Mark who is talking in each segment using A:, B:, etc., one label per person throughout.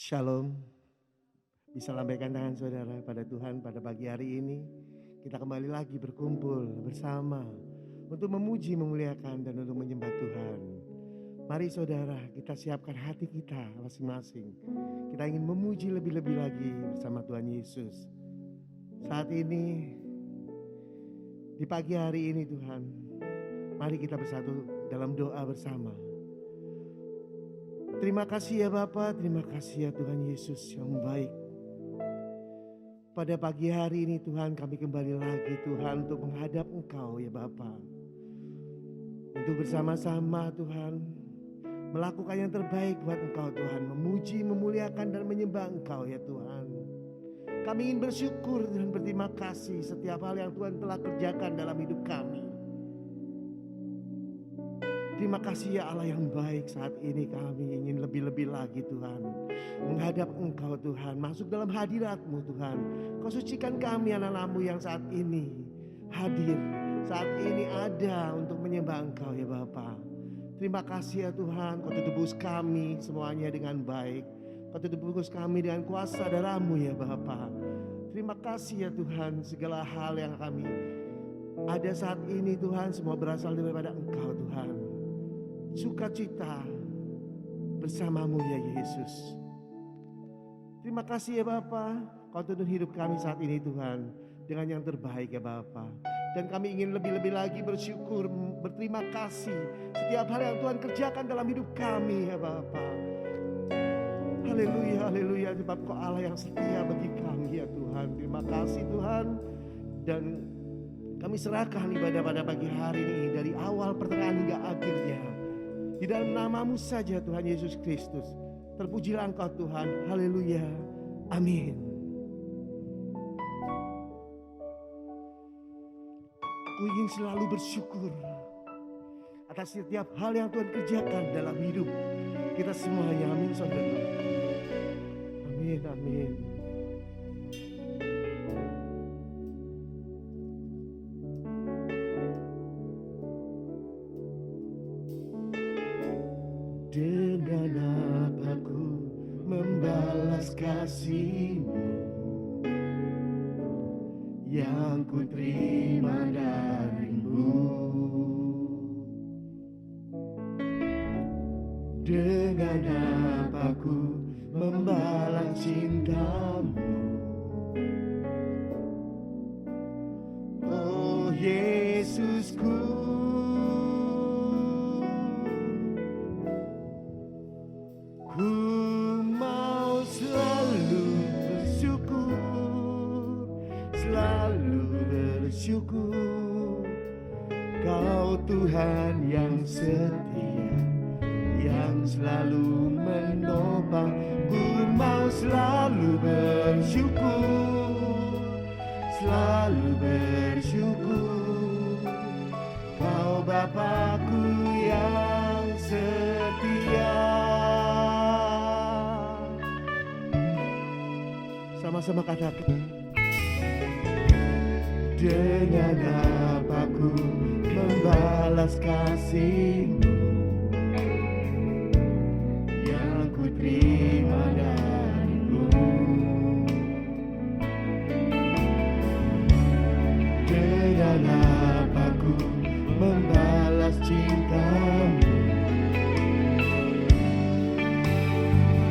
A: Shalom, bisa lambaikan tangan saudara pada Tuhan pada pagi hari ini. Kita kembali lagi berkumpul bersama untuk memuji, memuliakan dan untuk menyembah Tuhan. Mari saudara, kita siapkan hati kita masing-masing. Kita ingin memuji lebih-lebih lagi bersama Tuhan Yesus. Saat ini, di pagi hari ini Tuhan, mari kita bersatu dalam doa bersama. Terima kasih ya Bapa, terima kasih ya Tuhan Yesus yang baik. Pada pagi hari ini Tuhan, kami kembali lagi Tuhan untuk menghadap Engkau ya Bapa. Untuk bersama-sama Tuhan melakukan yang terbaik buat Engkau Tuhan, memuji, memuliakan dan menyembah Engkau ya Tuhan. Kami ingin bersyukur dan berterima kasih setiap hal yang Tuhan telah kerjakan dalam hidup kami. Terima kasih ya Allah yang baik, saat ini kami ingin lebih-lebih lagi Tuhan menghadap Engkau Tuhan, masuk dalam hadirat-Mu Tuhan. Kau sucikan kami anak-anak-Mu yang saat ini hadir, saat ini ada untuk menyembah Engkau ya Bapa. Terima kasih ya Tuhan, Kau tebus kami semuanya dengan baik. Kau tebus kami dengan kuasa darah-Mu ya Bapa. Terima kasih ya Tuhan, segala hal yang kami ada saat ini Tuhan semua berasal daripada Engkau Tuhan. Sukacita bersamamu ya Yesus. Terima kasih ya Bapa, Kau tuntun hidup kami saat ini Tuhan dengan yang terbaik ya Bapa. Dan kami ingin lebih-lebih lagi bersyukur, berterima kasih setiap hal yang Tuhan kerjakan dalam hidup kami ya Bapa. Haleluya, haleluya, sebab Kau Allah yang setia bagi kami ya Tuhan. Terima kasih Tuhan. Dan kami serahkan ibadah pada pagi hari ini dari awal, pertengahan hingga akhirnya. Di dalam nama-Mu saja Tuhan Yesus Kristus. Terpujilah Engkau Tuhan. Haleluya. Amin. Ku ingin selalu bersyukur atas setiap hal yang Tuhan kerjakan dalam hidup kita semuanya. Amin saudara. Amin, amin. Dengan apa ku membalas kasih-Mu yang ku terima dari-Mu? Dengan apa ku membalas cinta-Mu? Oh Yesusku, ku mau selalu bersyukur. Kau Tuhan yang setia, yang selalu menopang. Ku mau selalu bersyukur. Kau Bapakku yang setia. Sama-sama katakan. Dengan apa ku membalas kasih-Mu yang ku terima dari-Mu? Dengan apa ku membalas cinta-Mu?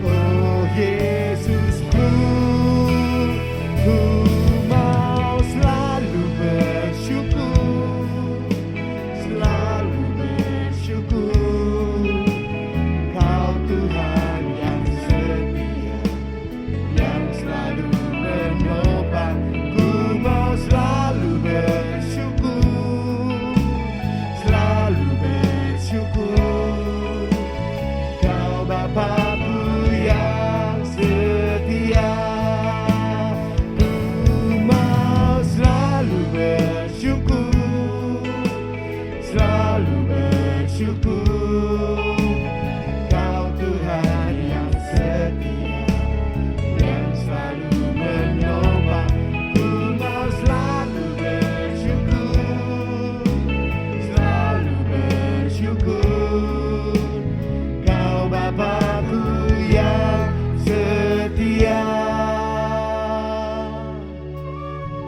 A: Oh Yesusku, ku mau selalu bersyukur.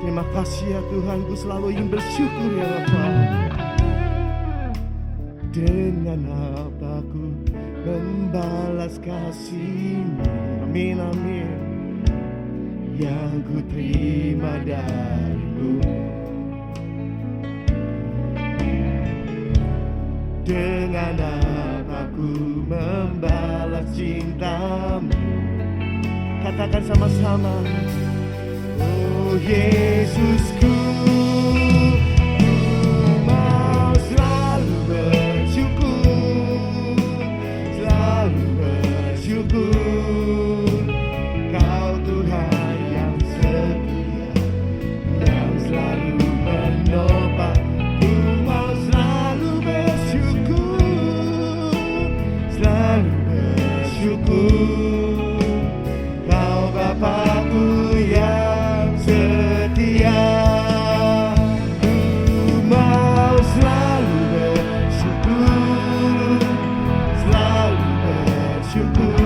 A: Terima kasih ya Tuhan, ku selalu ingin bersyukur ya Bapa. Dengan apa ku membalas kasih-Mu, amin amin, yang ku terima dari-Mu. Dengan apa ku membalas cinta-Mu. Katakan sama-sama. Oh Yesusku, ku mau selalu bersyukur, selalu bersyukur. Kau Tuhan yang setia, yang selalu menopang. Ku mau selalu bersyukur, selalu bersyukur. Kau Bapakku yang setia, ku mau selalu bersyukur, selalu bersyukur.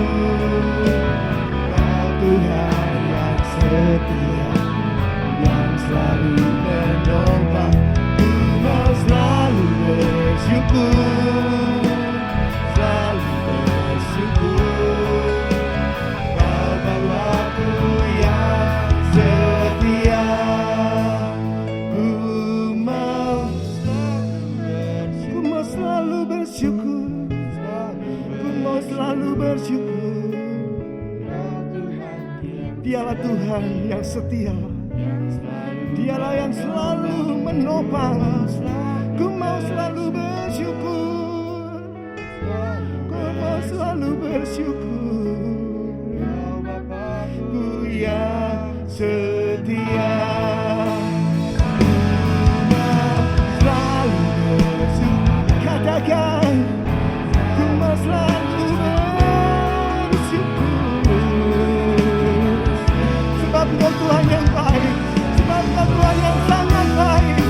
A: Kau Tuhan yang setia, yang selalu menopang. Ku mau selalu bersyukur, selalu bersyukur. Kau Bapakku yang setia, ku mau selalu bersyukur, ku mau selalu bersyukur. Dialah Tuhan yang setia, Dialah yang selalu menopang. Ku mau selalu bersyukur, ku mau selalu bersyukur. Ku yang setia, selalu bersyukur. Katakan, ku mau selalu bersyukur. Sebab Engkau Tuhan yang baik, sebab Engkau Tuhan yang sangat baik.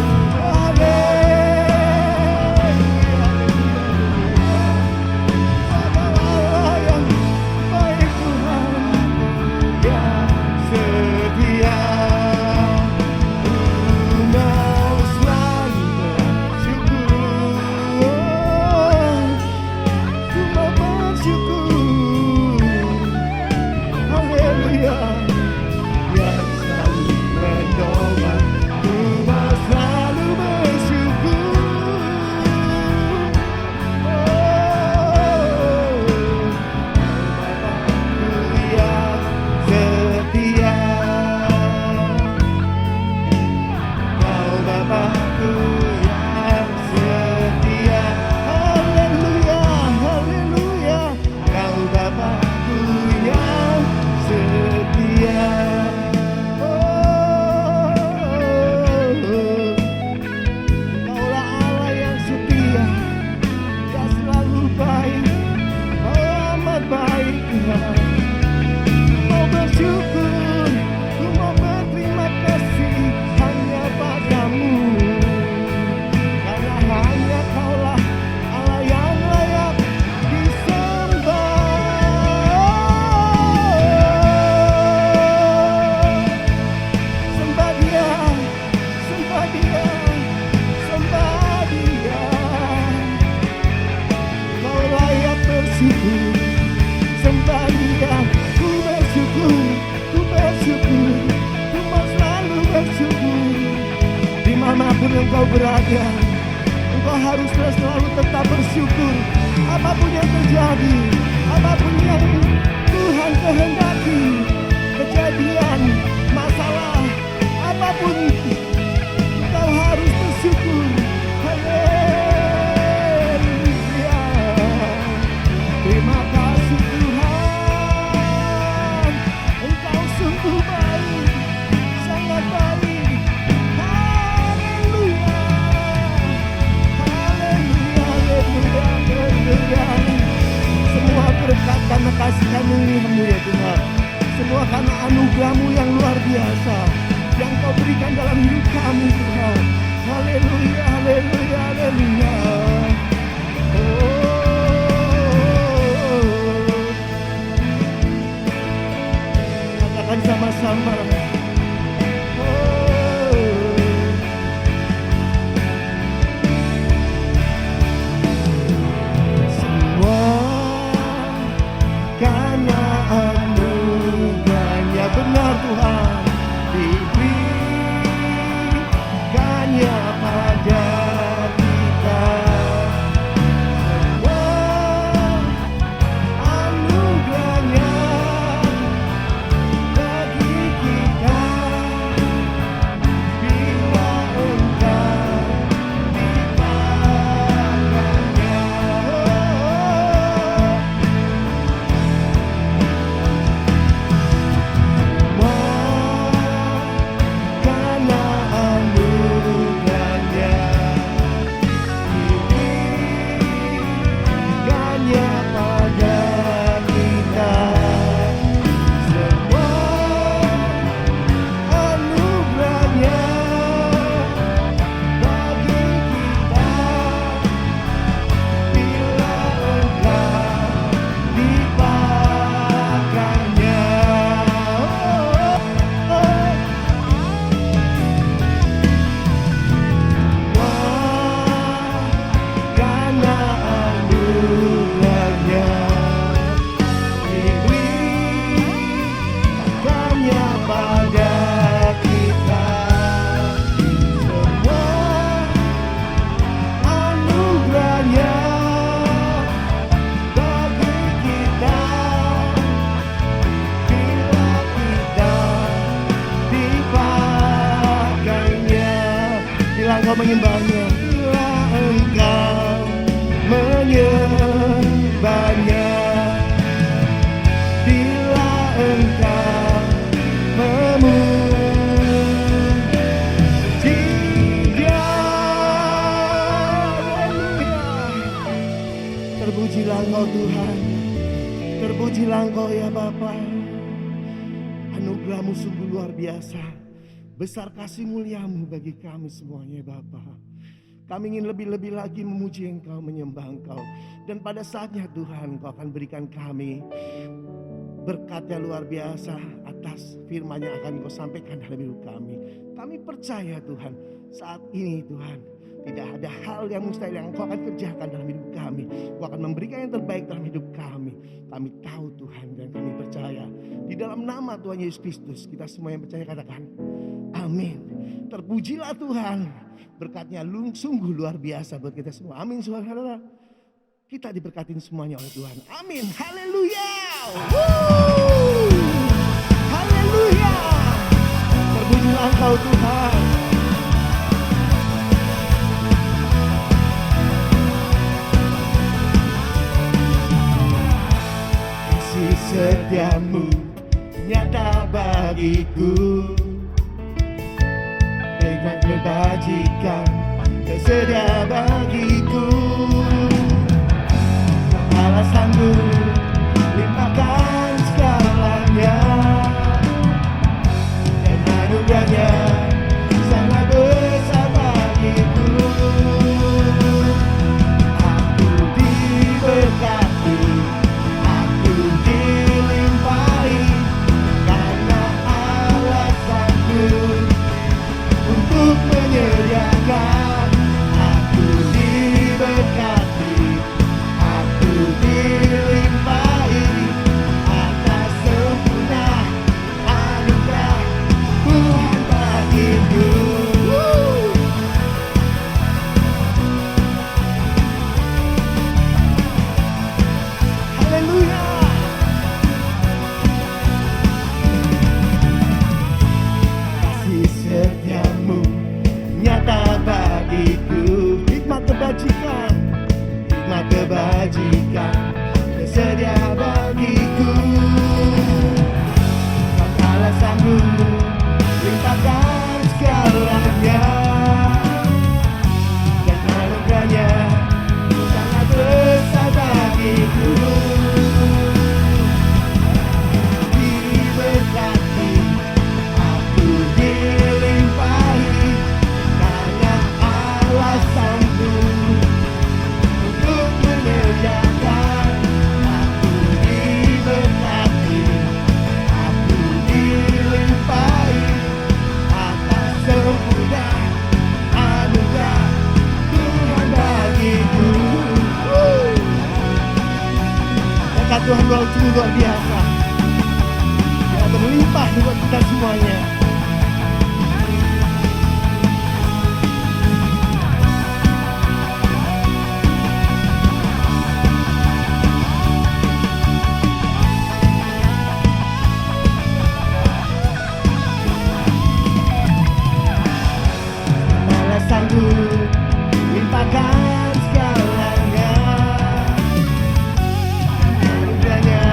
A: Dimanapun engkau berada, engkau haruslah selalu tetap bersyukur. Apapun yang terjadi, apapun yang Tuhan kehendaki, kejadian, masalah, apapun, engkau harus bersyukur. Haleluya. Terima kasih Tuhan, Engkau sungguh baik, sangat baik. Semua berkat karena kasih karunia-Mu ya Tuhan. Semua karena anugerah-Mu yang luar biasa yang Kau berikan dalam hidup kami Tuhan. Haleluya, haleluya, haleluya. Katakan sama-sama. Oh. engkau menyembahnya, bila engkau menyembahnya, bila engkau memuji Dia. Terpujilah engkau Tuhan, terpujilah engkau ya Bapa. Anugerah-Mu sungguh luar biasa. Besar kasih mulia-Mu bagi kami semuanya Bapa. Kami ingin lebih-lebih lagi memuji Engkau, menyembah Engkau. Dan pada saatnya Tuhan, Engkau akan berikan kami berkat-Nya luar biasa atas firman yang akan Engkau sampaikan dalam hidup kami. Kami percaya Tuhan, saat ini Tuhan, tidak ada hal yang mustahil yang Engkau akan kerjakan dalam hidup kami. Engkau akan memberikan yang terbaik dalam hidup kami. Kami tahu Tuhan dan kami percaya. Di dalam nama Tuhan Yesus Kristus, kita semua yang percaya katakan, amin. Terpujilah Tuhan. Berkat-Nya sungguh luar biasa buat kita semua. Amin saudara. Kita diberkatin semuanya oleh Tuhan. Amin. Haleluya. Haleluya. Terpujilah Engkau Tuhan. Kasih setia-Mu nyata bagiku, dengan kebajikan tersedia bagiku. Alasanmu limpahkan segalanya, dan anugerahnya sangat besar bagiku. Aku diberkati, aku dilimpahi, karena alasanmu untuk menyediakan. Aku diberkati, aku dilimpahi, atas sempurna anugerah Tuhan bagiku. Haleluya. Kasih setia-Mu nyata bagiku, hikmat kebajikan, hikmat kebajikan tersedia bagiku. Alasanmu limpahkan segalanya, dan anugerahnya sangat besar bagiku. Diberkati, aku dilimpahi, karena alasanmu untuk menyediakan. Aku diberkati, aku dilimpahi, atas sempurna anugerah Tuhan bagiku. Berkat Tuhan sungguh luar biasa, yang berlimpah buat kita semuanya. Alasanmu limpahkan segalanya, anugerahnya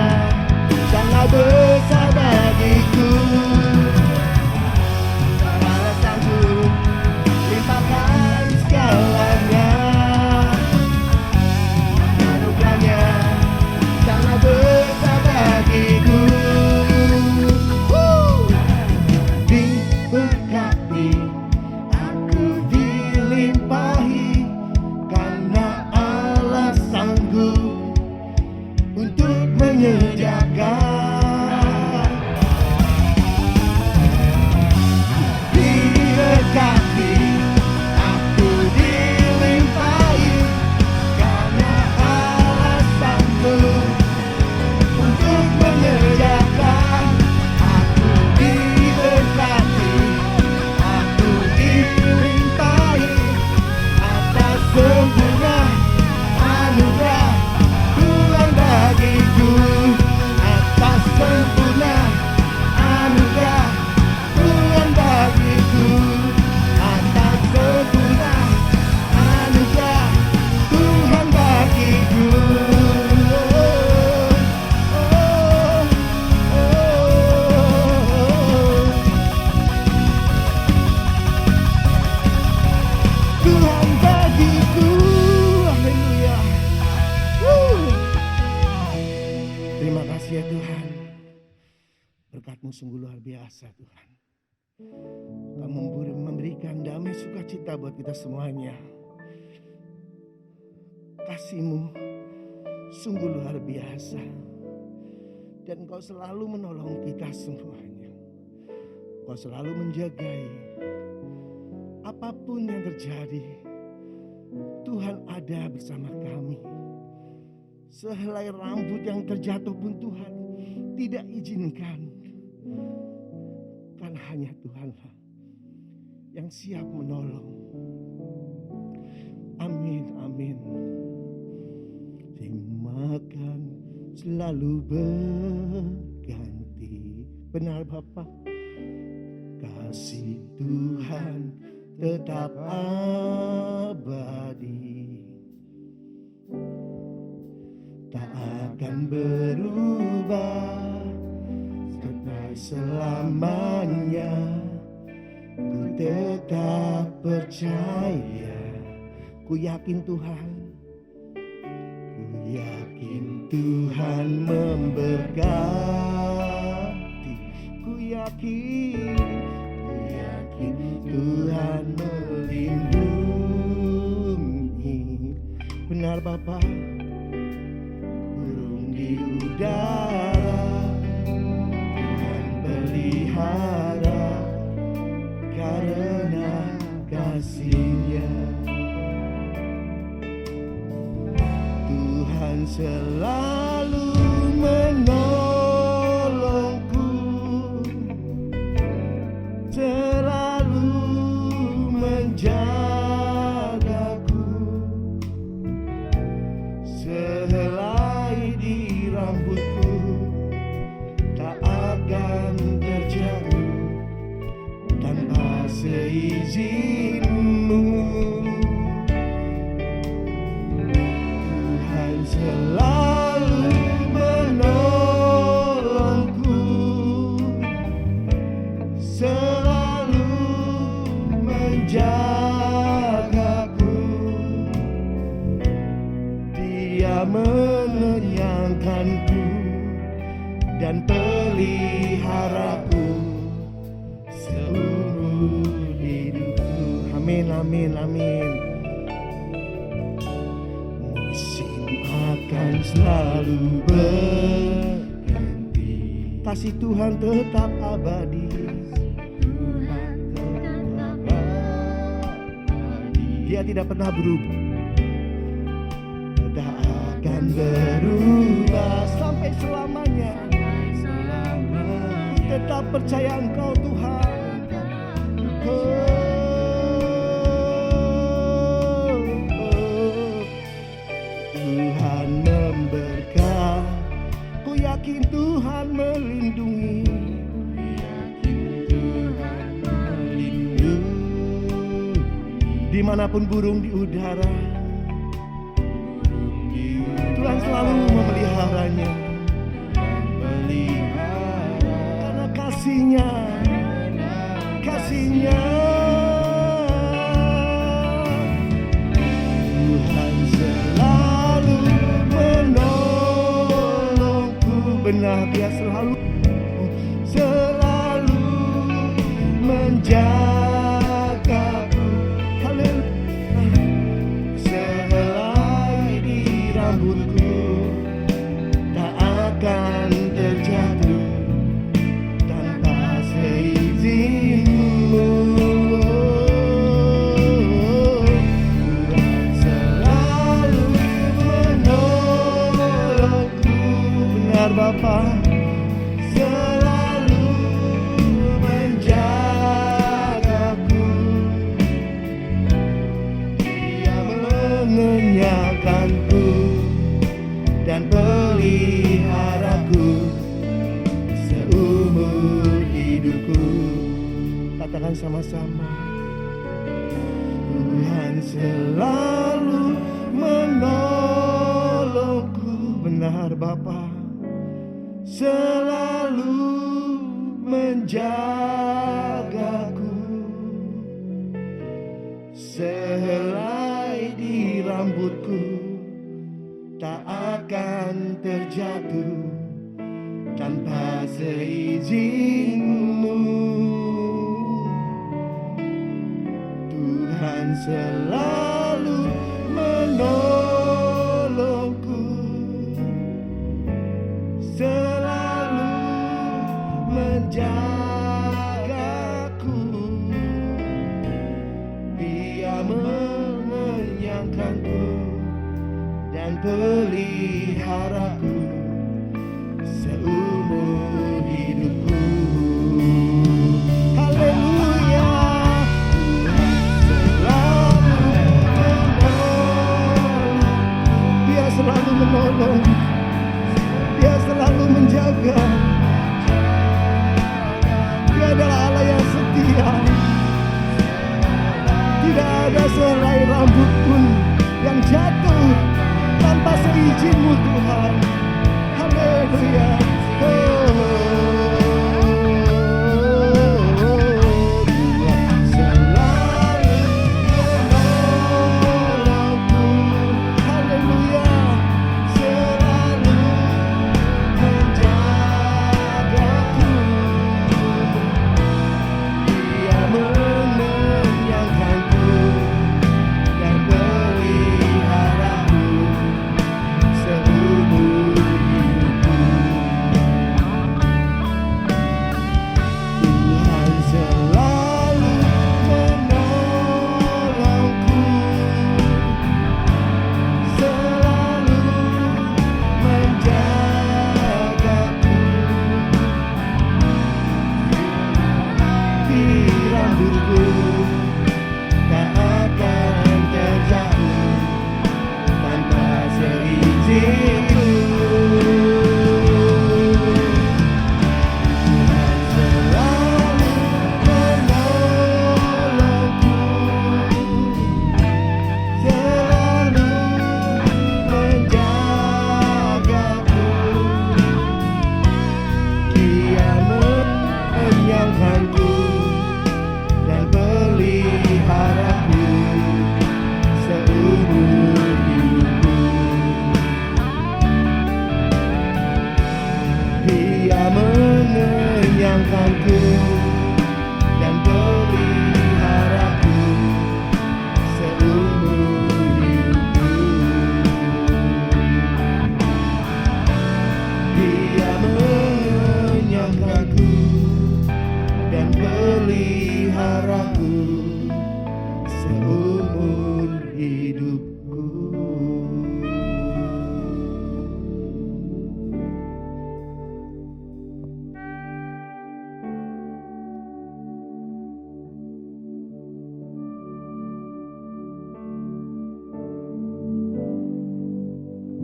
A: Tuhan. Berkat-Mu sungguh luar biasa Tuhan. Kamu memberikan damai sukacita buat kita semuanya. Kasih-Mu sungguh luar biasa. Dan Kau selalu menolong kita semuanya. Kau selalu menjagai. Apapun yang terjadi, Tuhan ada bersama kami. Sehelai rambut yang terjatuh pun Tuhan tidak izinkan. Kan hanya Tuhanlah yang siap menolong. Amin, amin. Makan selalu berganti. Benar Bapa. Kasih Tuhan tetap abadi, tak akan berubah sampai selamanya. Ku tetap percaya, ku yakin Tuhan, ku yakin Tuhan memberkati, ku yakin Tuhan melindungi. Benar Bapa. Burung di udara Tuhan pelihara karena kasih-Nya. Tuhan selalu menolongku, selalu menjagaku. Sehelai di rambutku tak akan terjatuh tanpa seizin-Mu. Tuhan selalu menolongku, selalu menjagaku. Dia mengenyangkanku dan peliharaku seumur hidupku. Amin, amin, amin. Musim akan selalu berganti, kasih Tuhan tetap abadi. Dia tidak pernah berubah, tak akan berubah sampai selamanya. Ku tetap percaya Engkau Tuhan. Tuhan memberkati, ku yakin Tuhan melindungi. Dimanapun burung di udara, Tuhan selalu memeliharanya. Karena kasih-Nya, kasih-Nya. Tuhan selalu menolongku. Benar, Dia selalu menjagaku. Sehelai di rambutku tak akan terjatuh tanpa seizin-Mu. Tuhan selalu menolongku. Benar Bapa. Selalu menjagaku. Dia mengenyangkanku dan peliharaku seumur hidupku. Katakan sama-sama. Tuhan selalu menolongku. Benar Bapa. Selalu menjagaku. Sehelai di rambutku tak akan terjatuh tanpa seizinmu. Tuhan selalu menolongku, selalu menjagaku. Dia mengenyangkanku dan peliharaku seumur hidupku. Haleluya. Dia selalu menolong, Dia selalu menjaga. Dia adalah Allah yang setia. Tidak ada sehelai rambut pun yang jatuh tanpa seizin-Mu Tuhan. Haleluya.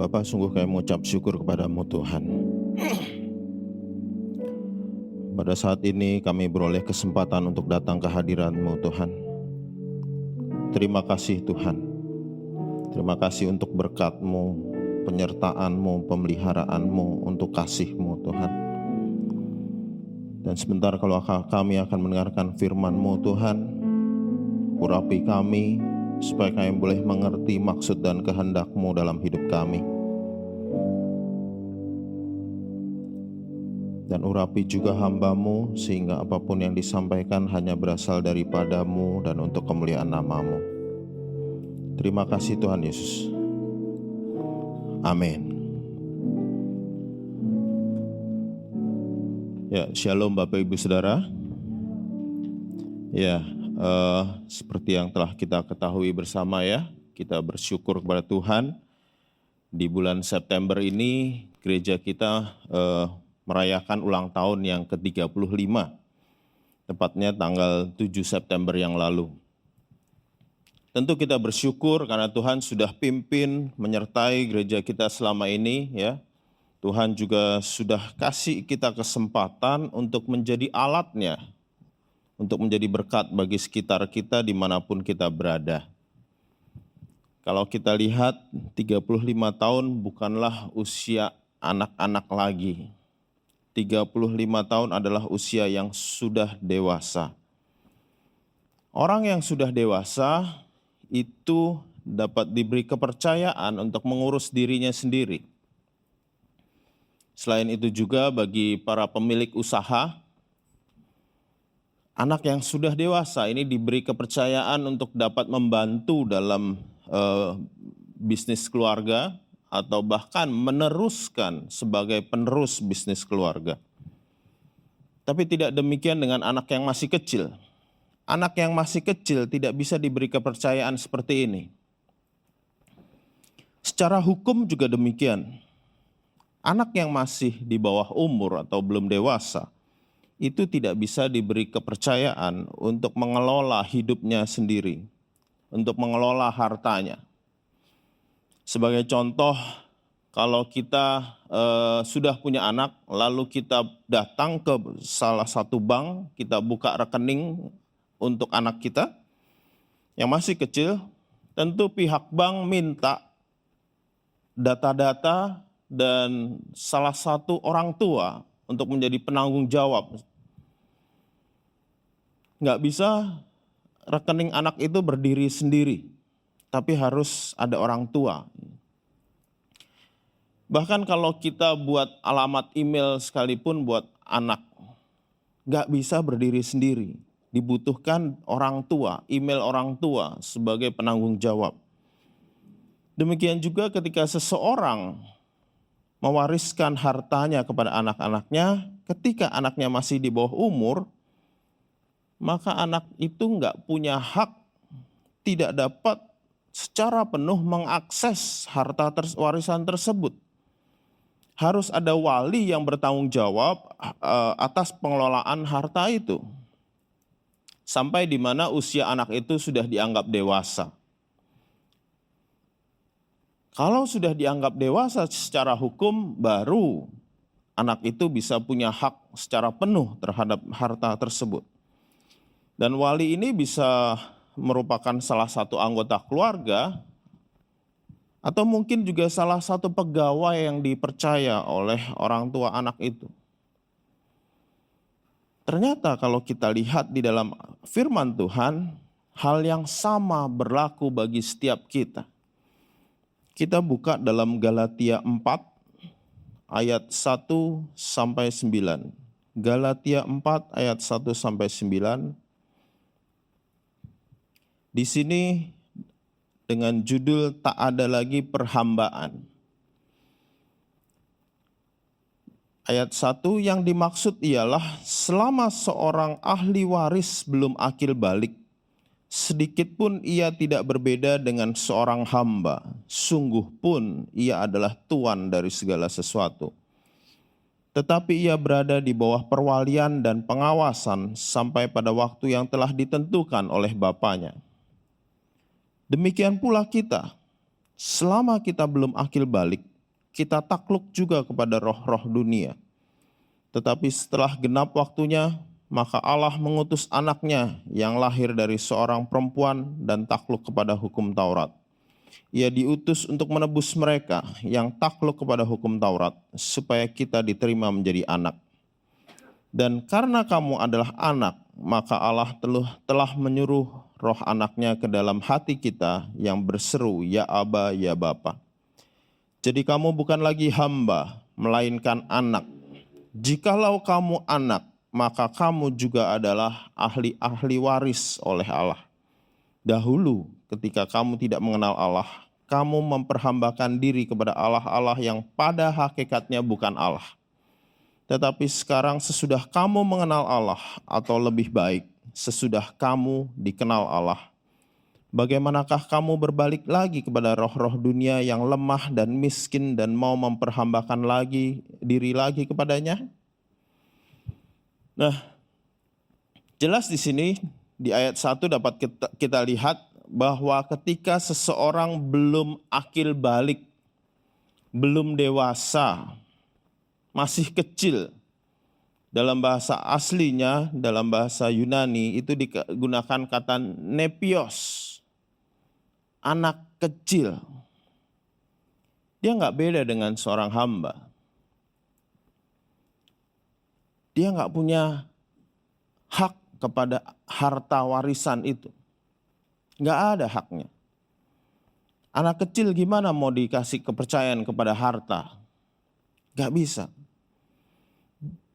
B: Bapa, sungguh kami mengucap syukur kepada-Mu Tuhan. Pada saat ini kami beroleh kesempatan untuk datang ke hadirat-Mu Tuhan. Terima kasih Tuhan. Terima kasih untuk berkat-Mu, penyertaan-Mu, pemeliharaanmu, untuk kasih-Mu Tuhan. Dan sebentar kalau kami akan mendengarkan firman-Mu Tuhan, urapi kami supaya kami boleh mengerti maksud dan kehendak-Mu dalam hidup kami. Dan urapi juga hamba-Mu sehingga apapun yang disampaikan hanya berasal daripada-Mu dan untuk kemuliaan nama-Mu. Terima kasih Tuhan Yesus. Amin. Ya, shalom Bapak Ibu Saudara. Ya, seperti yang telah kita ketahui bersama ya, kita bersyukur kepada Tuhan. Di bulan September ini gereja kita merayakan ulang tahun yang ke-35, tepatnya tanggal 7 September yang lalu. Tentu kita bersyukur karena Tuhan sudah pimpin menyertai gereja kita selama ini ya. Tuhan juga sudah kasih kita kesempatan untuk menjadi alatnya, untuk menjadi berkat bagi sekitar kita dimanapun kita berada. Kalau kita lihat 35 tahun bukanlah usia anak-anak lagi. 35 tahun adalah usia yang sudah dewasa. Orang yang sudah dewasa itu dapat diberi kepercayaan untuk mengurus dirinya sendiri. Selain itu juga bagi para pemilik usaha, anak yang sudah dewasa ini diberi kepercayaan untuk dapat membantu dalam bisnis keluarga atau bahkan meneruskan sebagai penerus bisnis keluarga. Tapi tidak demikian dengan anak yang masih kecil. Anak yang masih kecil tidak bisa diberi kepercayaan seperti ini. Secara hukum juga demikian. Anak yang masih di bawah umur atau belum dewasa itu tidak bisa diberi kepercayaan untuk mengelola hidupnya sendiri, untuk mengelola hartanya. Sebagai contoh, kalau kita sudah punya anak, lalu kita datang ke salah satu bank, kita buka rekening untuk anak kita yang masih kecil, tentu pihak bank minta data-data dan salah satu orang tua untuk menjadi penanggung jawab. Nggak bisa rekening anak itu berdiri sendiri, tapi harus ada orang tua. Bahkan kalau kita buat alamat email sekalipun buat anak, nggak bisa berdiri sendiri. Dibutuhkan orang tua, email orang tua sebagai penanggung jawab. Demikian juga ketika seseorang mewariskan hartanya kepada anak-anaknya, ketika anaknya masih di bawah umur, maka anak itu nggak punya hak, tidak dapat secara penuh mengakses harta warisan tersebut. Harus ada wali yang bertanggung jawab atas pengelolaan harta itu. Sampai di mana usia anak itu sudah dianggap dewasa. Kalau sudah dianggap dewasa secara hukum, baru anak itu bisa punya hak secara penuh terhadap harta tersebut. Dan wali ini bisa merupakan salah satu anggota keluarga, atau mungkin juga salah satu pegawai yang dipercaya oleh orang tua anak itu. Ternyata kalau kita lihat di dalam firman Tuhan, hal yang sama berlaku bagi setiap kita. Kita buka dalam Galatia 4 ayat 1 sampai 9. Galatia 4 ayat 1 sampai 9. Di sini dengan judul tak ada lagi perhambaan. Ayat 1 yang dimaksud ialah selama seorang ahli waris belum akil balik, sedikit pun ia tidak berbeda dengan seorang hamba, sungguh pun ia adalah tuan dari segala sesuatu. Tetapi ia berada di bawah perwalian dan pengawasan sampai pada waktu yang telah ditentukan oleh Bapanya. Demikian pula kita, selama kita belum akil balik, kita takluk juga kepada roh-roh dunia. Tetapi setelah genap waktunya, maka Allah mengutus anaknya yang lahir dari seorang perempuan dan takluk kepada hukum Taurat. Ia diutus untuk menebus mereka yang takluk kepada hukum Taurat, supaya kita diterima menjadi anak. Dan karena kamu adalah anak, maka Allah telah menyuruh roh anaknya ke dalam hati kita yang berseru, ya Aba, ya Bapa. Jadi kamu bukan lagi hamba, melainkan anak. Jikalau kamu anak, maka kamu juga adalah ahli-ahli waris oleh Allah. Dahulu ketika kamu tidak mengenal Allah, kamu memperhambakan diri kepada Allah-Allah yang pada hakikatnya bukan Allah. Tetapi sekarang sesudah kamu mengenal Allah, atau lebih baik, sesudah kamu dikenal Allah, bagaimanakah kamu berbalik lagi kepada roh-roh dunia yang lemah dan miskin dan mau memperhambakan diri lagi kepadanya? Nah, jelas di sini di ayat 1 dapat kita lihat bahwa ketika seseorang belum akil balik, belum dewasa, masih kecil, dalam bahasa aslinya, dalam bahasa Yunani itu digunakan kata nepios, anak kecil. Dia nggak beda dengan seorang hamba. Dia nggak punya hak kepada harta warisan itu. Nggak ada haknya. Anak kecil gimana mau dikasih kepercayaan kepada harta? Nggak bisa.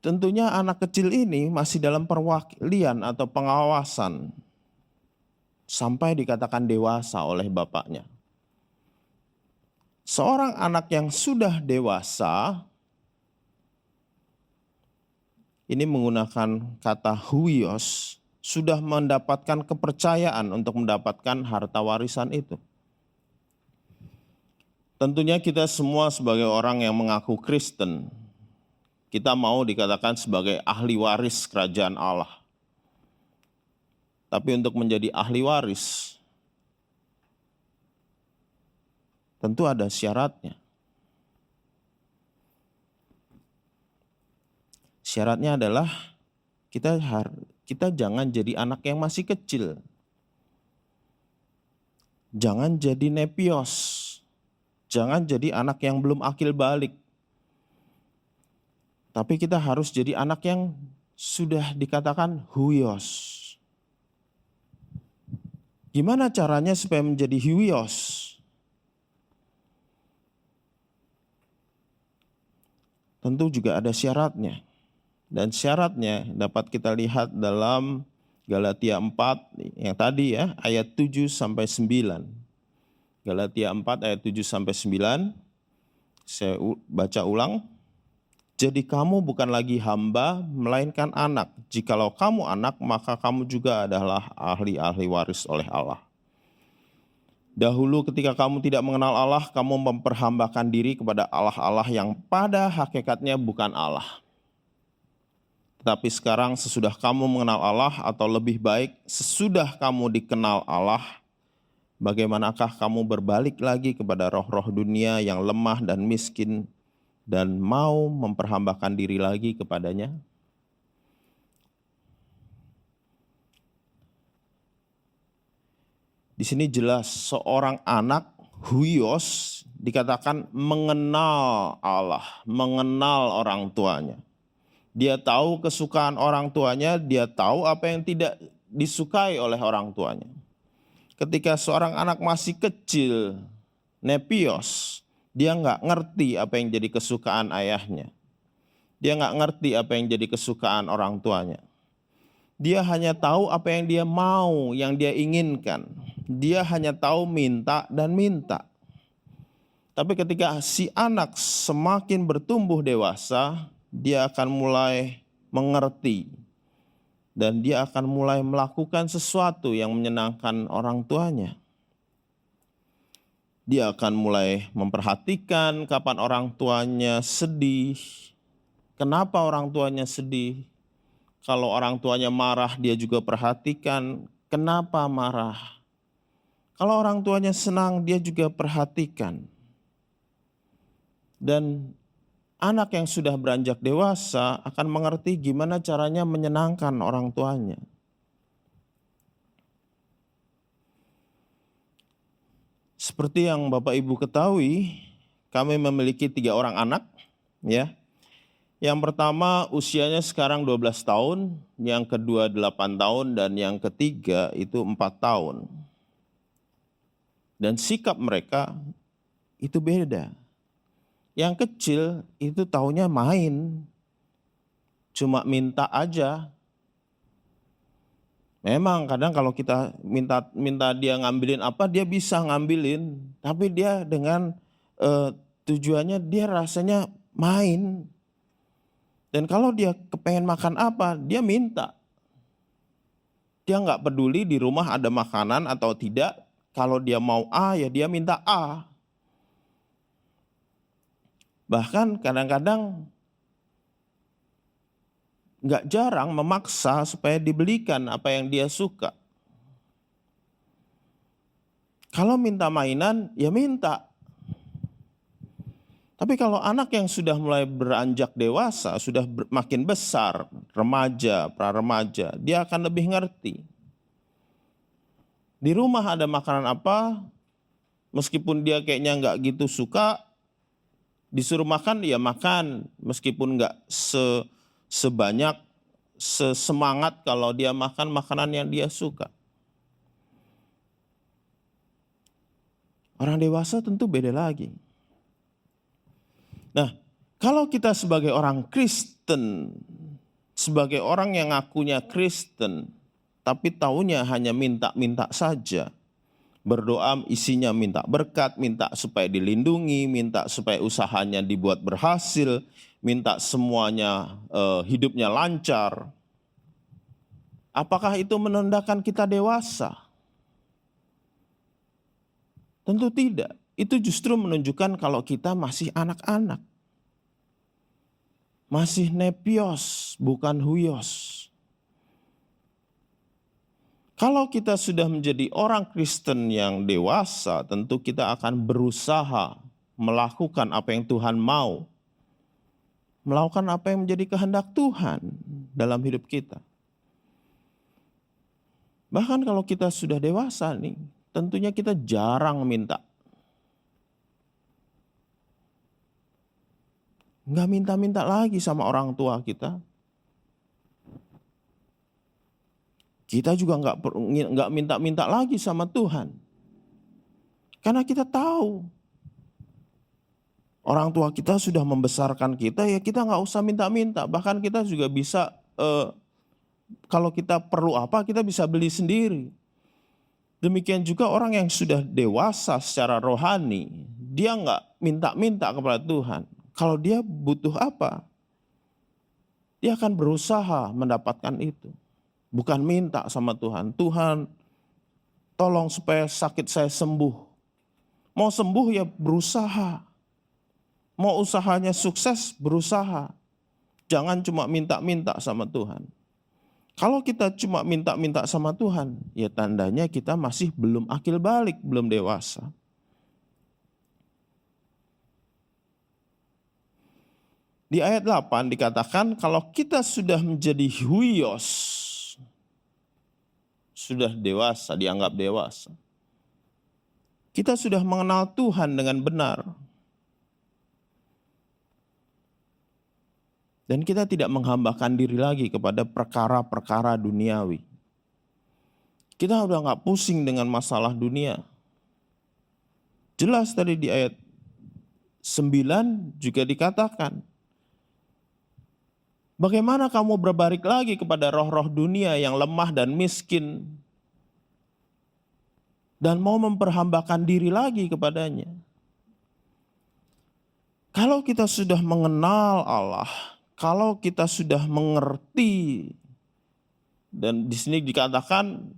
B: tentunya anak kecil ini masih dalam perwakilan atau pengawasan sampai dikatakan dewasa oleh bapaknya. Seorang anak yang sudah dewasa, ini menggunakan kata huios, sudah mendapatkan kepercayaan untuk mendapatkan harta warisan itu. Tentunya kita semua sebagai orang yang mengaku Kristen, kita mau dikatakan sebagai ahli waris kerajaan Allah. Tapi untuk menjadi ahli waris, tentu ada syaratnya. Syaratnya adalah kita jangan jadi anak yang masih kecil. Jangan jadi nepios. Jangan jadi anak yang belum akil balik. Tapi kita harus jadi anak yang sudah dikatakan huios. Gimana caranya supaya menjadi huios? Tentu juga ada syaratnya. Dan syaratnya dapat kita lihat dalam Galatia 4 yang tadi ya, ayat 7 sampai 9. Galatia 4 ayat 7 sampai 9. Saya baca ulang. Jadi kamu bukan lagi hamba, melainkan anak. Jikalau kamu anak, maka kamu juga adalah ahli-ahli waris oleh Allah. Dahulu ketika kamu tidak mengenal Allah, kamu memperhambakan diri kepada Allah-Allah yang pada hakikatnya bukan Allah. Tetapi sekarang sesudah kamu mengenal Allah, atau lebih baik sesudah kamu dikenal Allah, bagaimanakah kamu berbalik lagi kepada roh-roh dunia yang lemah dan miskin dan mau memperhambakan diri lagi kepadanya? Di sini jelas seorang anak huios dikatakan mengenal Allah, mengenal orang tuanya. Dia tahu kesukaan orang tuanya, dia tahu apa yang tidak disukai oleh orang tuanya. Ketika seorang anak masih kecil, nepios, dia nggak ngerti apa yang jadi kesukaan ayahnya. Dia nggak ngerti apa yang jadi kesukaan orang tuanya. Dia hanya tahu apa yang dia mau, yang dia inginkan. Dia hanya tahu minta dan minta. Tapi ketika si anak semakin bertumbuh dewasa, dia akan mulai mengerti. Dan dia akan mulai melakukan sesuatu yang menyenangkan orang tuanya. Dia akan mulai memperhatikan kapan orang tuanya sedih. Kenapa orang tuanya sedih? Kalau orang tuanya marah, dia juga perhatikan kenapa marah. Kalau orang tuanya senang, dia juga perhatikan. Dan anak yang sudah beranjak dewasa akan mengerti gimana caranya menyenangkan orang tuanya. Seperti yang Bapak Ibu ketahui, kami memiliki 3 orang anak, ya. Yang pertama usianya sekarang 12 tahun, yang kedua 8 tahun, dan yang ketiga itu 4 tahun. Dan sikap mereka itu beda. Yang kecil itu taunya main, cuma minta aja. Memang kadang kalau kita minta dia ngambilin apa, dia bisa ngambilin. Tapi dia dengan tujuannya dia rasanya main. Dan kalau dia kepengen makan apa, dia minta. Dia nggak peduli di rumah ada makanan atau tidak. Kalau dia mau A, ya dia minta A. Bahkan kadang-kadang nggak jarang memaksa supaya dibelikan apa yang dia suka. Kalau minta mainan, ya minta. Tapi kalau anak yang sudah mulai beranjak dewasa, sudah makin besar, remaja, pra-remaja, dia akan lebih ngerti. Di rumah ada makanan apa, meskipun dia kayaknya nggak gitu suka, disuruh makan, ya makan. Meskipun nggak sebanyak, semangat kalau dia makan makanan yang dia suka. Orang dewasa tentu beda lagi. Nah, Kalau kita sebagai orang Kristen, sebagai orang yang ngakunya Kristen, tapi taunya hanya minta-minta saja. Berdoa isinya minta berkat, minta supaya dilindungi, minta supaya usahanya dibuat berhasil, minta semuanya hidupnya lancar. Apakah itu menandakan kita dewasa? Tentu tidak. Itu justru menunjukkan kalau kita masih anak-anak. Masih nepios, bukan huyos. Kalau kita sudah menjadi orang Kristen yang dewasa, tentu kita akan berusaha melakukan apa yang Tuhan mau. Melakukan apa yang menjadi kehendak Tuhan dalam hidup kita. Bahkan kalau kita sudah dewasa nih, tentunya kita jarang minta. Nggak minta-minta lagi sama orang tua kita. Kita juga nggak minta-minta lagi sama Tuhan. Karena kita tahu orang tua kita sudah membesarkan kita, ya kita nggak usah minta-minta. Bahkan kita juga bisa, kalau kita perlu apa, kita bisa beli sendiri. Demikian juga orang yang sudah dewasa secara rohani, dia nggak minta-minta kepada Tuhan. Kalau dia butuh apa, dia akan berusaha mendapatkan itu. Bukan minta sama Tuhan, Tuhan tolong supaya sakit saya sembuh. Mau sembuh ya berusaha. Mau usahanya sukses, berusaha. Jangan cuma minta-minta sama Tuhan. Kalau kita cuma minta-minta sama Tuhan, ya tandanya kita masih belum akil balik, belum dewasa. Di ayat 8 dikatakan kalau kita sudah menjadi huios, sudah dewasa, dianggap dewasa. Kita sudah mengenal Tuhan dengan benar. Dan kita tidak menghambakan diri lagi kepada perkara-perkara duniawi. Kita udah gak pusing dengan masalah dunia. Jelas tadi di ayat 9 juga dikatakan, bagaimana kamu berbalik lagi kepada roh-roh dunia yang lemah dan miskin dan mau memperhambakan diri lagi kepadanya? Kalau kita sudah mengenal Allah, kalau kita sudah mengerti, dan di sini dikatakan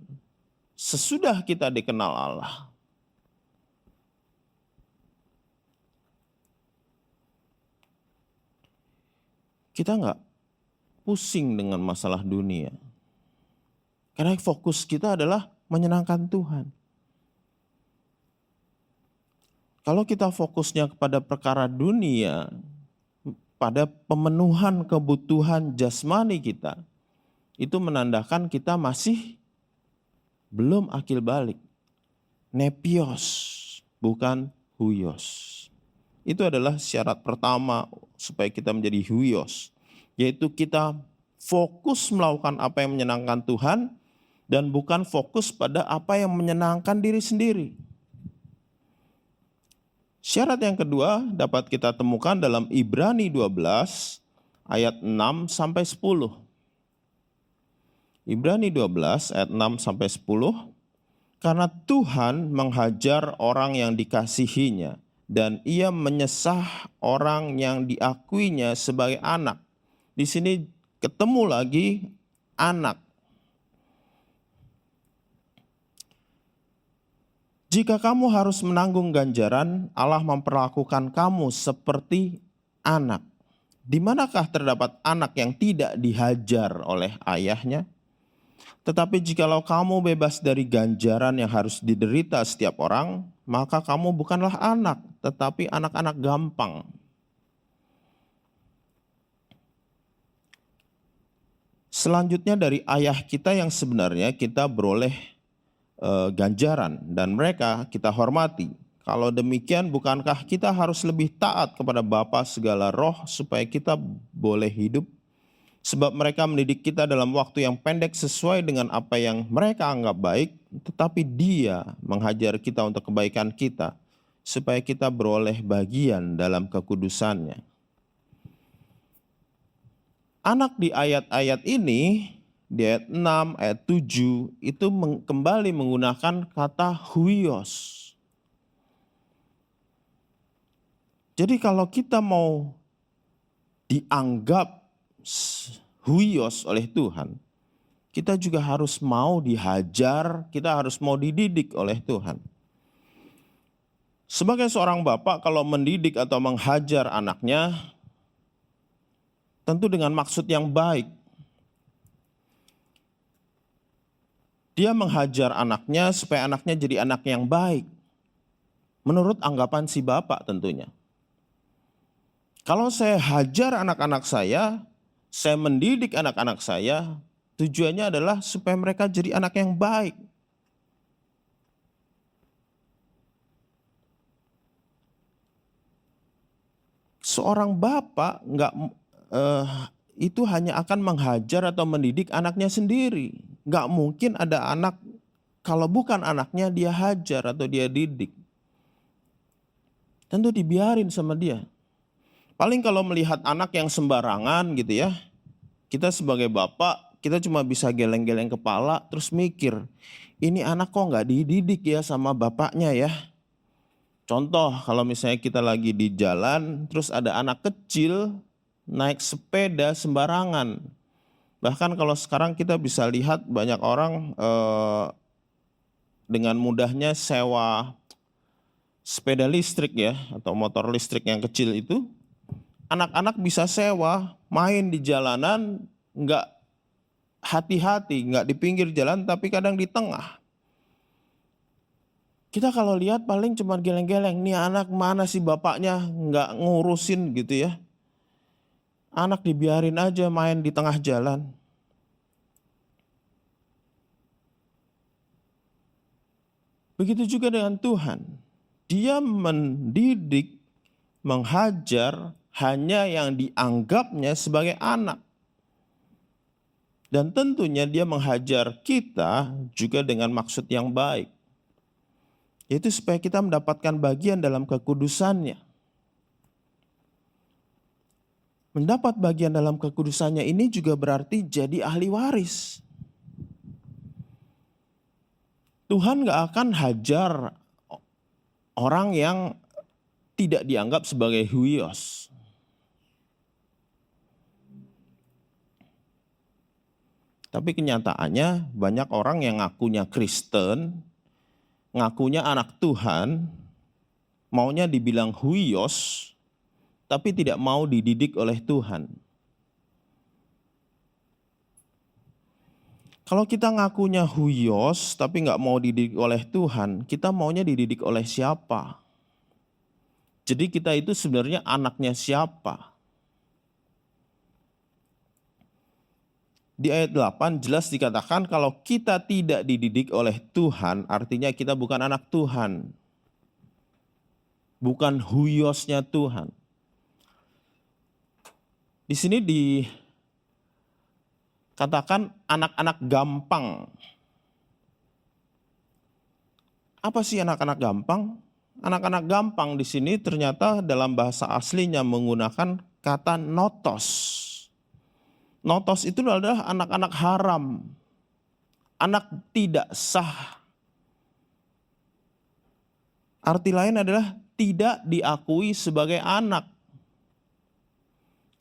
B: sesudah kita dikenal Allah, kita nggak pusing dengan masalah dunia. Karena fokus kita adalah menyenangkan Tuhan. Kalau kita fokusnya kepada perkara dunia, pada pemenuhan kebutuhan jasmani kita, itu menandakan kita masih belum akil balik. Nepios, bukan huyos. Itu adalah syarat pertama supaya kita menjadi huyos. Yaitu kita fokus melakukan apa yang menyenangkan Tuhan dan bukan fokus pada apa yang menyenangkan diri sendiri. Syarat yang kedua dapat kita temukan dalam Ibrani 12 ayat 6 sampai 10. Ibrani 12 ayat 6 sampai 10. Karena Tuhan menghajar orang yang dikasihinya dan ia menyesah orang yang diakuinya sebagai anak. Di sini ketemu lagi anak. Jika kamu harus menanggung ganjaran, Allah memperlakukan kamu seperti anak. Di manakah terdapat anak yang tidak dihajar oleh ayahnya? Tetapi jikalau kamu bebas dari ganjaran yang harus diderita setiap orang, maka kamu bukanlah anak, tetapi anak-anak gampang. Selanjutnya dari ayah kita yang sebenarnya kita beroleh ganjaran dan mereka kita hormati. Kalau demikian bukankah kita harus lebih taat kepada Bapa segala roh supaya kita boleh hidup? Sebab mereka mendidik kita dalam waktu yang pendek sesuai dengan apa yang mereka anggap baik, tetapi Dia menghajar kita untuk kebaikan kita supaya kita beroleh bagian dalam kekudusannya. Anak di ayat-ayat ini, di ayat 6, ayat 7, itu kembali menggunakan kata huios. Jadi kalau kita mau dianggap huios oleh Tuhan, kita juga harus mau dihajar, kita harus mau dididik oleh Tuhan. Sebagai seorang bapak, kalau mendidik atau menghajar anaknya, tentu dengan maksud yang baik. Dia menghajar anaknya supaya anaknya jadi anak yang baik. Menurut anggapan si bapak tentunya. Kalau saya hajar anak-anak saya mendidik anak-anak saya, tujuannya adalah supaya mereka jadi anak yang baik. Seorang bapak itu hanya akan menghajar atau mendidik anaknya sendiri. Nggak mungkin ada anak, kalau bukan anaknya dia hajar atau dia didik. Tentu dibiarin sama dia. Paling kalau melihat anak yang sembarangan gitu ya, kita sebagai bapak, kita cuma bisa geleng-geleng kepala terus mikir, ini anak kok nggak dididik ya sama bapaknya ya. Contoh, kalau misalnya kita lagi di jalan, terus ada anak kecil naik sepeda sembarangan. Bahkan kalau sekarang kita bisa lihat banyak orang dengan mudahnya sewa sepeda listrik ya, atau motor listrik yang kecil itu. Anak-anak bisa sewa, main di jalanan, nggak hati-hati, nggak di pinggir jalan, tapi kadang di tengah. Kita kalau lihat paling cuma geleng-geleng, nih anak mana sih bapaknya, nggak ngurusin gitu ya. Anak dibiarin aja main di tengah jalan. Begitu juga dengan Tuhan. Dia mendidik, menghajar, hanya yang dianggapnya sebagai anak. Dan tentunya dia menghajar kita juga dengan maksud yang baik. Yaitu supaya kita mendapatkan bagian dalam kekudusannya. Mendapat bagian dalam kekudusannya ini juga berarti jadi ahli waris. Tuhan gak akan hajar orang yang tidak dianggap sebagai huios. Tapi kenyataannya banyak orang yang ngakunya Kristen, ngakunya anak Tuhan, maunya dibilang huios, tapi tidak mau dididik oleh Tuhan. Kalau kita ngakunya huios, tapi nggak mau dididik oleh Tuhan, kita maunya dididik oleh siapa? Jadi kita itu sebenarnya anaknya siapa? Di ayat 8 jelas dikatakan kalau kita tidak dididik oleh Tuhan, artinya kita bukan anak Tuhan. Bukan huiosnya Tuhan. Di sini dikatakan anak-anak gampang. Apa sih anak-anak gampang? Anak-anak gampang di sini ternyata dalam bahasa aslinya menggunakan kata notos. Notos itu adalah anak-anak haram, anak tidak sah. Arti lain adalah tidak diakui sebagai anak.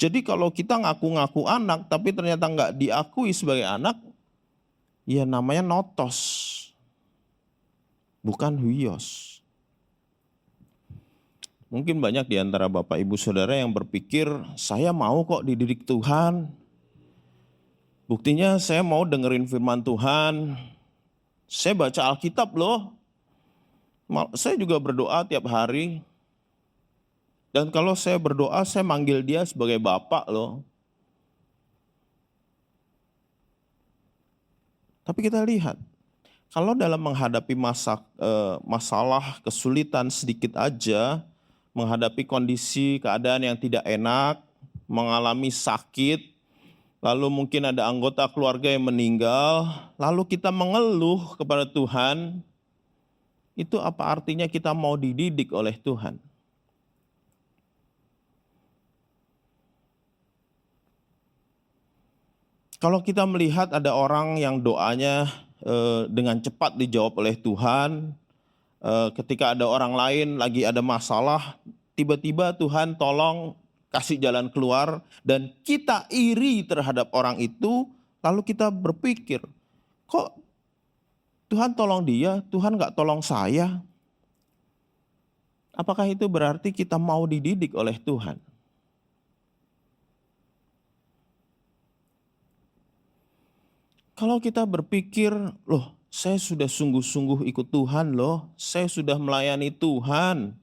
B: Jadi kalau kita ngaku-ngaku anak tapi ternyata nggak diakui sebagai anak, ya namanya notos, bukan huios. Mungkin banyak di antara Bapak Ibu Saudara yang berpikir, saya mau kok dididik Tuhan. Buktinya saya mau dengerin firman Tuhan, saya baca Alkitab loh, saya juga berdoa tiap hari. Dan kalau saya berdoa, saya manggil dia sebagai Bapak loh. Tapi kita lihat, kalau dalam menghadapi masalah, kesulitan sedikit aja, menghadapi kondisi, keadaan yang tidak enak, mengalami sakit, lalu mungkin ada anggota keluarga yang meninggal, lalu kita mengeluh kepada Tuhan, itu apa artinya kita mau dididik oleh Tuhan? Kalau kita melihat ada orang yang doanya dengan cepat dijawab oleh Tuhan, ketika ada orang lain lagi ada masalah, tiba-tiba Tuhan tolong kasih jalan keluar dan kita iri terhadap orang itu, lalu kita berpikir, kok Tuhan tolong dia, Tuhan gak tolong saya? Apakah itu berarti kita mau dididik oleh Tuhan? Kalau kita berpikir, loh saya sudah sungguh-sungguh ikut Tuhan loh, saya sudah melayani Tuhan,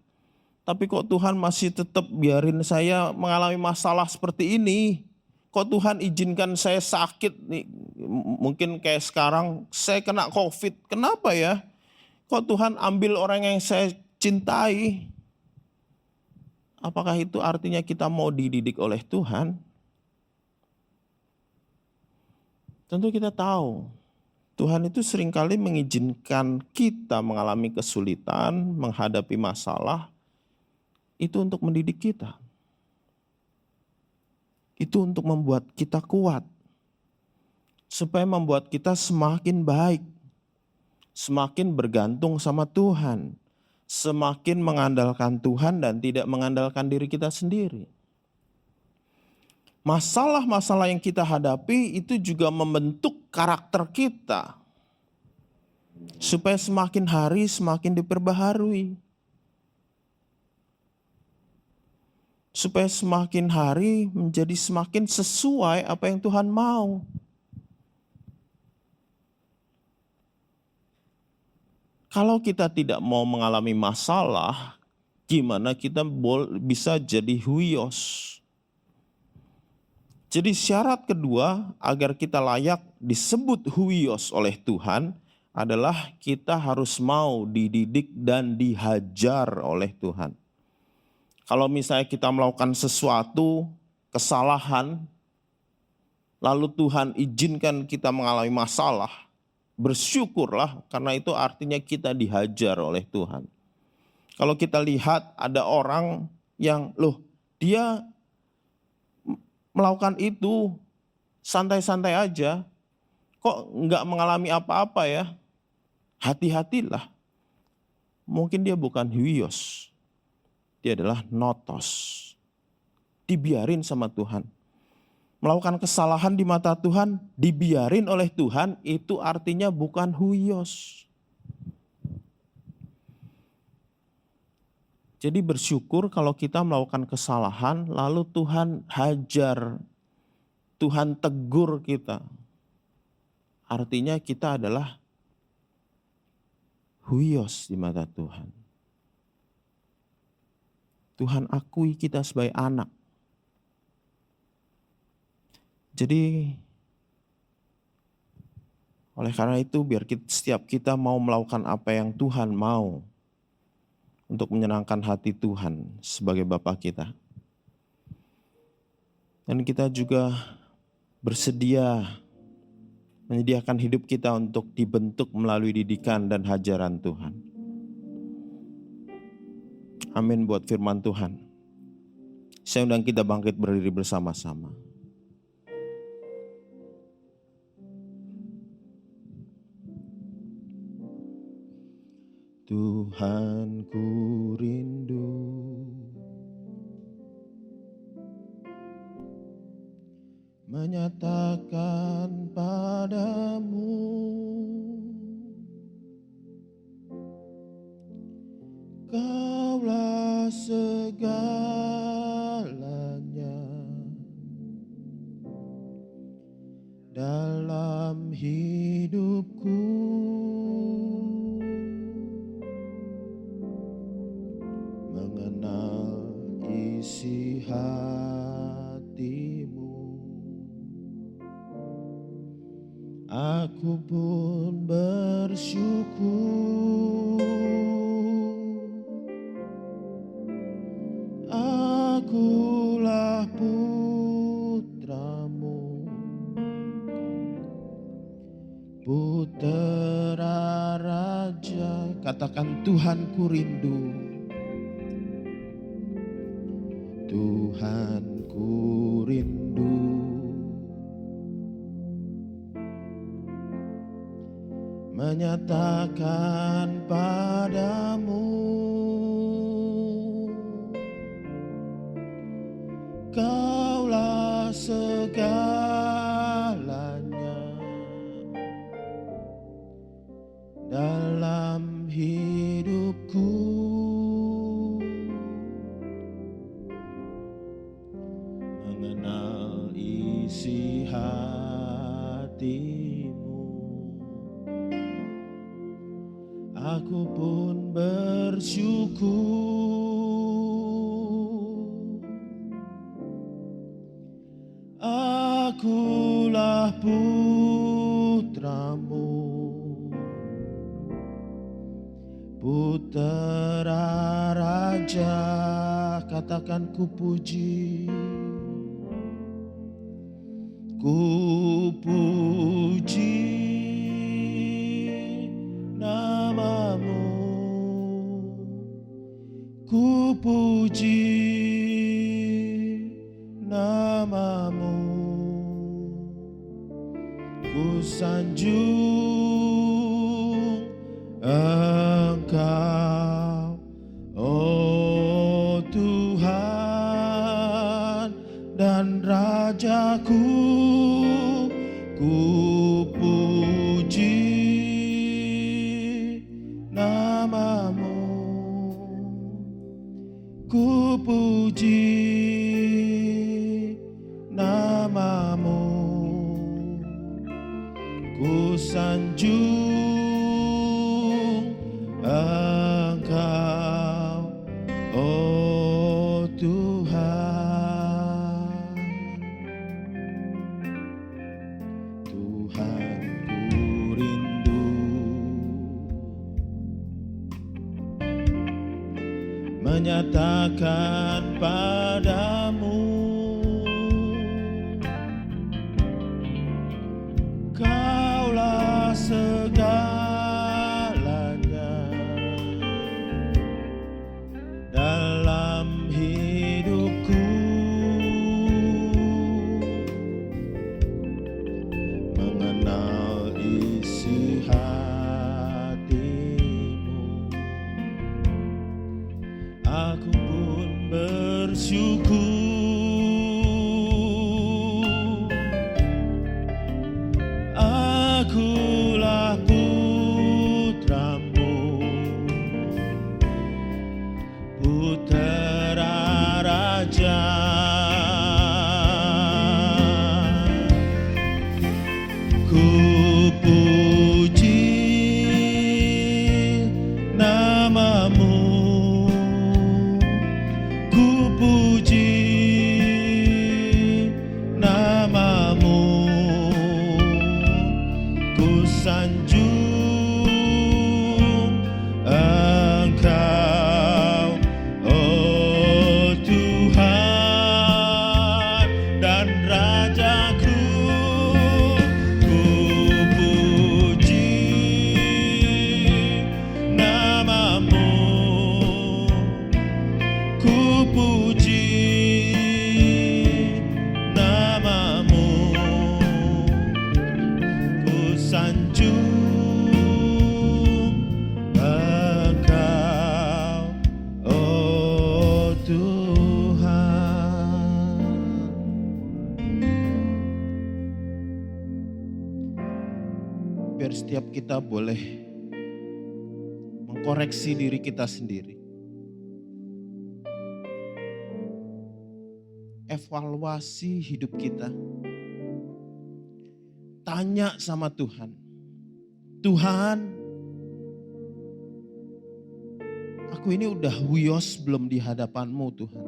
B: tapi kok Tuhan masih tetap biarin saya mengalami masalah seperti ini? Kok Tuhan izinkan saya sakit nih? Mungkin kayak sekarang saya kena COVID, kenapa ya? Kok Tuhan ambil orang yang saya cintai? Apakah itu artinya kita mau dididik oleh Tuhan? Tentu kita tahu, Tuhan itu seringkali mengizinkan kita mengalami kesulitan, menghadapi masalah, itu untuk mendidik kita. Itu untuk membuat kita kuat, supaya membuat kita semakin baik, semakin bergantung sama Tuhan, semakin mengandalkan Tuhan dan tidak mengandalkan diri kita sendiri. Masalah-masalah yang kita hadapi itu juga membentuk karakter kita, supaya semakin hari semakin diperbaharui. Supaya semakin hari menjadi semakin sesuai apa yang Tuhan mau. Kalau kita tidak mau mengalami masalah, gimana kita bisa jadi huios? Jadi syarat kedua agar kita layak disebut huios oleh Tuhan adalah kita harus mau dididik dan dihajar oleh Tuhan. Kalau misalnya kita melakukan sesuatu kesalahan, lalu Tuhan izinkan kita mengalami masalah, bersyukurlah karena itu artinya kita dihajar oleh Tuhan. Kalau kita lihat ada orang yang dia melakukan itu santai-santai aja, kok nggak mengalami apa-apa ya? Hati-hatilah, mungkin dia bukan huios, dia adalah notos, dibiarin sama Tuhan. Melakukan kesalahan di mata Tuhan, dibiarin oleh Tuhan, itu artinya bukan huios. Jadi bersyukur kalau kita melakukan kesalahan, lalu Tuhan hajar, Tuhan tegur kita. Artinya kita adalah huios di mata Tuhan. Tuhan akui kita sebagai anak. Jadi oleh karena itu biar setiap kita mau melakukan apa yang Tuhan mau, untuk menyenangkan hati Tuhan sebagai Bapa kita. Dan kita juga bersedia menyediakan hidup kita untuk dibentuk melalui didikan dan hajaran Tuhan. Amin buat firman Tuhan. Saya undang kita bangkit berdiri bersama-sama. Tuhan ku rindu menyatakan padamu Kaulah segalanya dalam hidupku. Mengenal isi hatimu, aku pun bersyukur. Akulah putramu, Putera Raja. Katakan Tuhan ku rindu. Tuhan ku rindu menyatakan padamu Kaulah segalanya dalam hidupku, mengenal isi hatimu. Aku pun bersyukur akulah putramu, Putera Raja, katakan ku puji namamu, ku puji namamu, ku sanjung Engkau, oh Tuhan dan Rajaku, ku puji namamu, ku puji namamu, ku sanjung Engkau, oh Tuhan. Tuhan ku rindu menyatakan padamu Kaulah segalanya dalam hidupku, mengenal isi hatimu. Aku pun bersyukur akulah putramu, Putera Raja, ku puji namamu, ku puji namamu, ku sanjung Engkau, oh Tuhan dan Rajaku, ku puji namamu, ku puji namamu, ku sanjung Engkau, oh Tuhan. Biar setiap kita boleh mengkoreksi diri kita sendiri, evaluasi hidup kita, tanya sama Tuhan, Tuhan, aku ini udah huyos belum di hadapan-Mu Tuhan?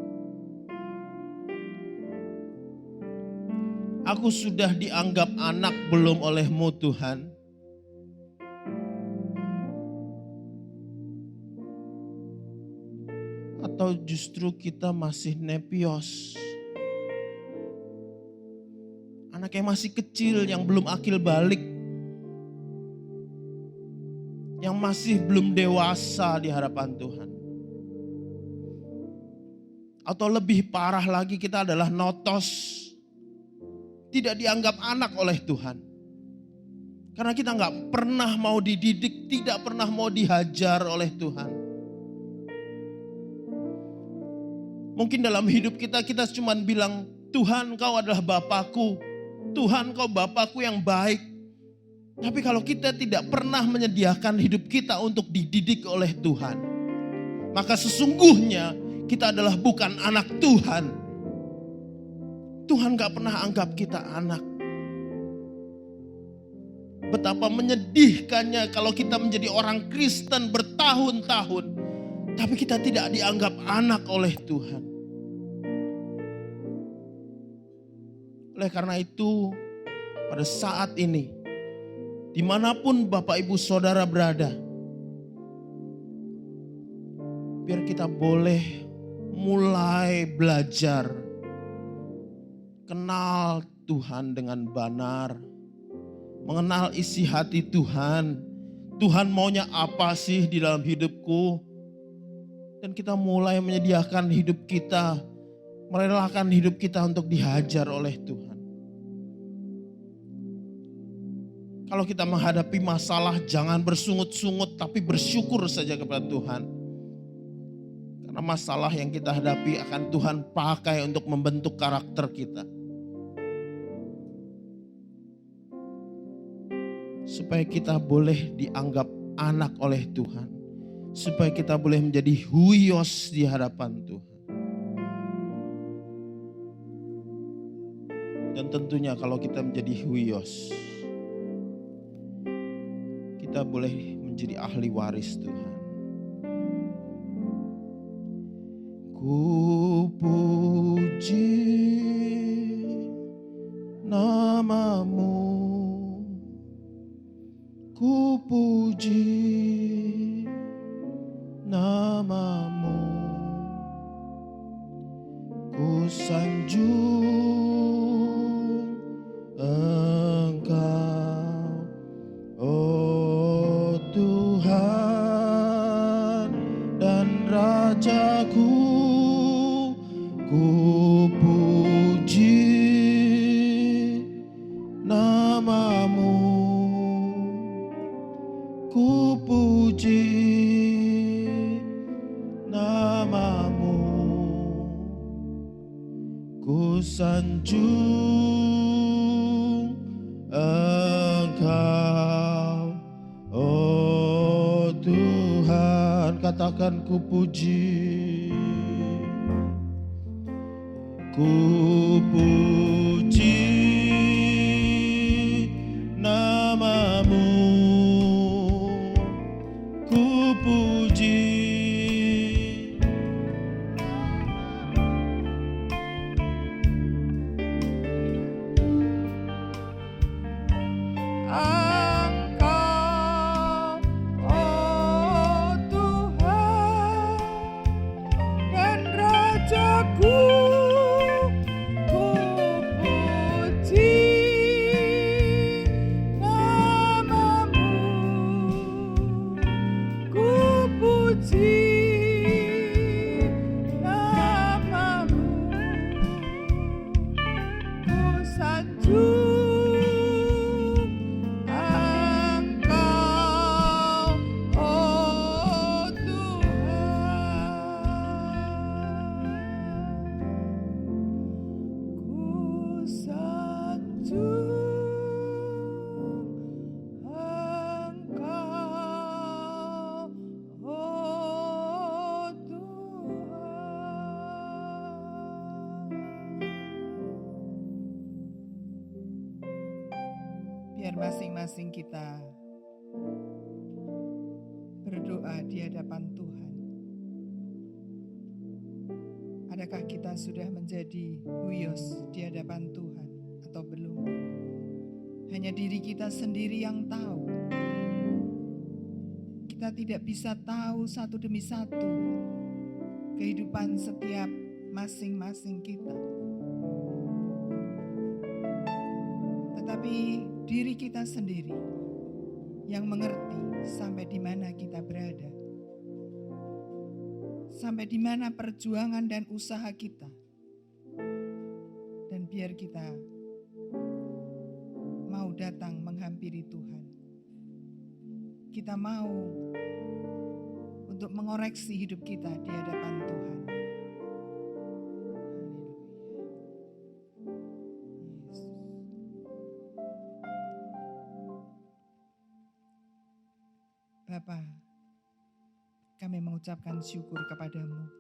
B: Aku sudah dianggap anak belum oleh-Mu Tuhan? Atau justru kita masih nepios? Anak yang masih kecil, yang belum akil balik, yang masih belum dewasa di hadapan Tuhan. Atau lebih parah lagi, kita adalah notos, tidak dianggap anak oleh Tuhan. Karena kita nggak pernah mau dididik, tidak pernah mau dihajar oleh Tuhan. Mungkin dalam hidup kita cuma bilang, Tuhan kau adalah Bapakku. Tuhan kau Bapakku yang baik. Tapi kalau kita tidak pernah menyediakan hidup kita untuk dididik oleh Tuhan, maka sesungguhnya kita adalah bukan anak Tuhan. Tuhan gak pernah anggap kita anak. Betapa menyedihkannya kalau kita menjadi orang Kristen bertahun-tahun, tapi kita tidak dianggap anak oleh Tuhan. Oleh karena itu, pada saat ini, dimanapun Bapak Ibu Saudara berada, biar kita boleh mulai belajar kenal Tuhan dengan benar, mengenal isi hati Tuhan. Tuhan maunya apa sih di dalam hidupku? Dan kita mulai menyediakan hidup kita, merelakan hidup kita untuk dihajar oleh Tuhan. Kalau kita menghadapi masalah, jangan bersungut-sungut, tapi bersyukur saja kepada Tuhan. Karena masalah yang kita hadapi akan Tuhan pakai untuk membentuk karakter kita. Supaya kita boleh dianggap anak oleh Tuhan. Supaya kita boleh menjadi huios di hadapan Tuhan. Dan tentunya kalau kita menjadi huios, kita boleh menjadi ahli waris Tuhan. Ku puji namamu, ku puji namamu, ku sanjung Engkau, oh Tuhan dan Rajaku. Ku puji namamu, ku puji namamu, ku sanjung Engkau, oh Tuhan. Katakan ku puji. Ku puji namamu, ku puji
C: Engkau, oh Tuhan dan Rajaku. Biar masing-masing kita berdoa di hadapan Tuhan. Adakah kita sudah menjadi huios di hadapan Tuhan atau belum? Hanya diri kita sendiri yang tahu. Kita tidak bisa tahu satu demi satu kehidupan setiap masing-masing kita. Tetapi diri kita sendiri yang mengerti sampai di mana kita berada. Sampai di mana perjuangan dan usaha kita. Dan biar kita mau datang menghampiri Tuhan. kita mau untuk mengoreksi hidup kita di hadapan Tuhan. Yesus. Bapa, kami mengucapkan syukur kepadamu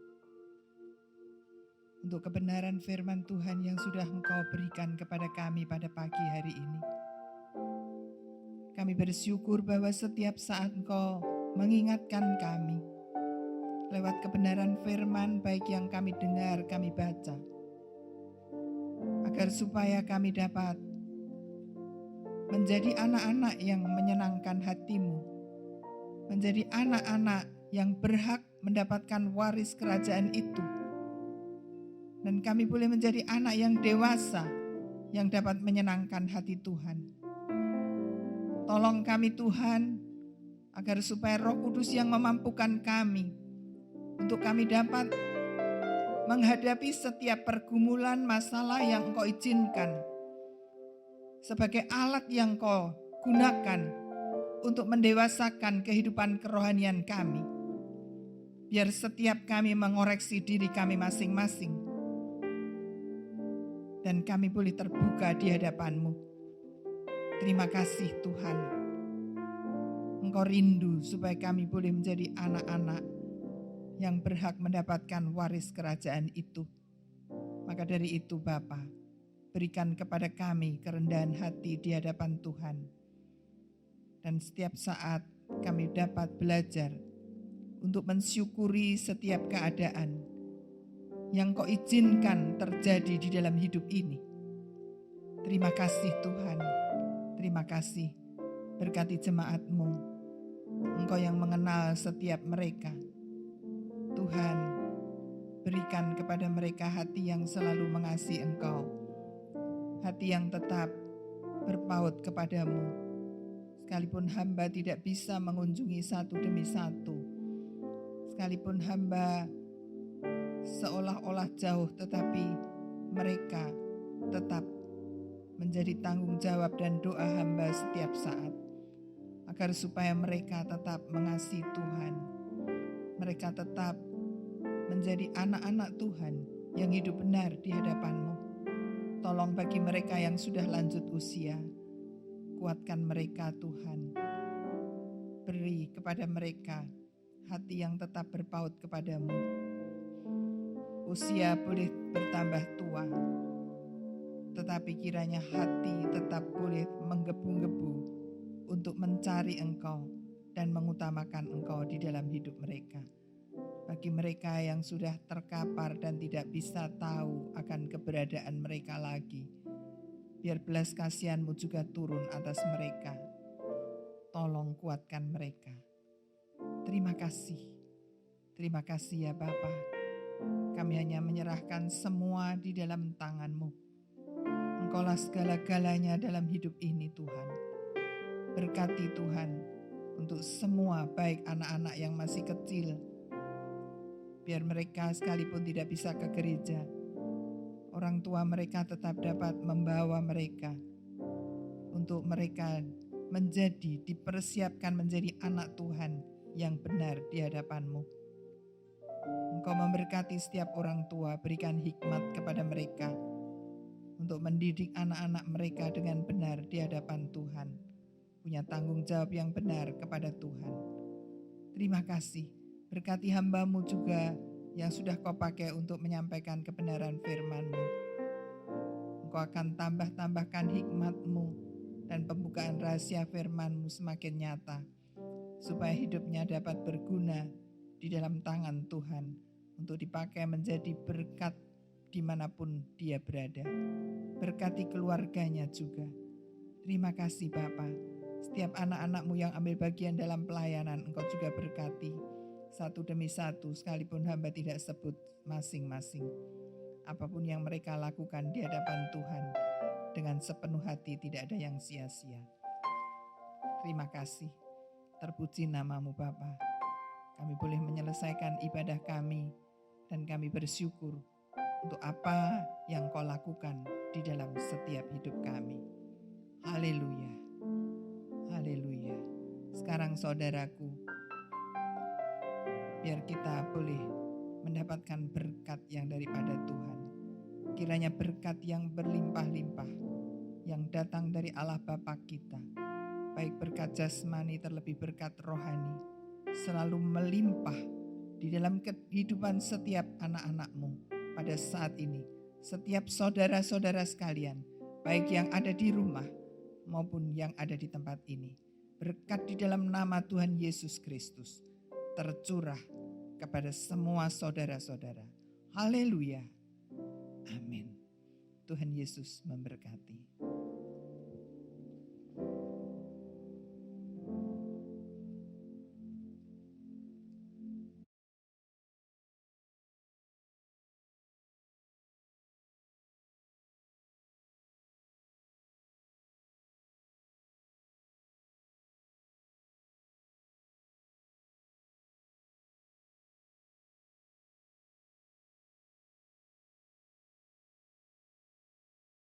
C: untuk kebenaran firman Tuhan yang sudah Engkau berikan kepada kami pada pagi hari ini. Kami bersyukur bahwa setiap saat Engkau mengingatkan kami lewat kebenaran firman baik yang kami dengar, kami baca, agar supaya kami dapat menjadi anak-anak yang menyenangkan hati-Mu, menjadi anak-anak yang berhak mendapatkan waris kerajaan itu. Dan kami boleh menjadi anak yang dewasa yang dapat menyenangkan hati Tuhan. Tolong kami Tuhan, agar supaya Roh Kudus yang memampukan kami untuk kami dapat menghadapi setiap pergumulan masalah yang Engkau izinkan sebagai alat yang Engkau gunakan untuk mendewasakan kehidupan kerohanian kami. Biar setiap kami mengoreksi diri kami masing-masing dan kami boleh terbuka di hadapan-Mu. Terima kasih Tuhan. Engkau rindu supaya kami boleh menjadi anak-anak yang berhak mendapatkan waris kerajaan itu. Maka dari itu Bapa, berikan kepada kami kerendahan hati di hadapan Tuhan. Dan setiap saat kami dapat belajar untuk mensyukuri setiap keadaan yang Kau izinkan terjadi di dalam hidup ini. Terima kasih Tuhan, terima kasih. Berkati jemaat-Mu, Engkau yang mengenal setiap mereka. Tuhan, berikan kepada mereka hati yang selalu mengasihi Engkau, hati yang tetap berpaut kepadamu. Sekalipun hamba tidak bisa mengunjungi satu demi satu, sekalipun hamba seolah-olah jauh, tetapi mereka tetap menjadi tanggung jawab dan doa hamba setiap saat, agar supaya mereka tetap mengasihi Tuhan, mereka tetap menjadi anak-anak Tuhan yang hidup benar di hadapan-Mu. Tolong bagi mereka yang sudah lanjut usia, kuatkan mereka Tuhan, beri kepada mereka hati yang tetap berpaut kepadamu. Usia boleh bertambah tua, tetapi kiranya hati tetap boleh menggebu-gebu untuk mencari Engkau dan mengutamakan Engkau di dalam hidup mereka. Bagi mereka yang sudah terkapar dan tidak bisa tahu akan keberadaan mereka lagi, biar belas kasihan-Mu juga turun atas mereka. Tolong kuatkan mereka. Terima kasih ya Bapa. Kami hanya menyerahkan semua di dalam tangan-Mu. Engkaulah segala-galanya dalam hidup ini Tuhan. Berkati Tuhan untuk semua, baik anak-anak yang masih kecil, biar mereka sekalipun tidak bisa ke gereja, orang tua mereka tetap dapat membawa mereka untuk mereka dipersiapkan menjadi anak Tuhan yang benar di hadapan-Mu. Engkau memberkati setiap orang tua, berikan hikmat kepada mereka untuk mendidik anak-anak mereka dengan benar di hadapan Tuhan. Punya tanggung jawab yang benar kepada Tuhan. Terima kasih. Berkati hamba-Mu juga yang sudah Kau pakai untuk menyampaikan kebenaran firman-Mu. Engkau akan tambahkan hikmat-Mu dan pembukaan rahasia firman-Mu semakin nyata, supaya hidupnya dapat berguna di dalam tangan Tuhan untuk dipakai menjadi berkat dimanapun dia berada. Berkati keluarganya juga. Terima kasih Bapa. Setiap anak-anak-Mu yang ambil bagian dalam pelayanan, Engkau juga berkati satu demi satu, sekalipun hamba tidak sebut masing-masing. Apapun yang mereka lakukan di hadapan Tuhan, dengan sepenuh hati tidak ada yang sia-sia. Terima kasih. Terpuji nama-Mu Bapa. Kami boleh menyelesaikan ibadah kami dan kami bersyukur untuk apa yang Kau lakukan di dalam setiap hidup kami. Haleluya. Haleluya. sekarang saudaraku, biar kita boleh mendapatkan berkat yang daripada Tuhan. Kiranya berkat yang berlimpah-limpah yang datang dari Allah Bapa kita, baik berkat jasmani terlebih berkat rohani, selalu melimpah di dalam kehidupan setiap anak-anak-Mu pada saat ini. Setiap saudara-saudara sekalian, baik yang ada di rumah maupun yang ada di tempat ini. Berkat di dalam nama Tuhan Yesus Kristus tercurah kepada semua saudara-saudara. Haleluya. Amin. Tuhan Yesus memberkati.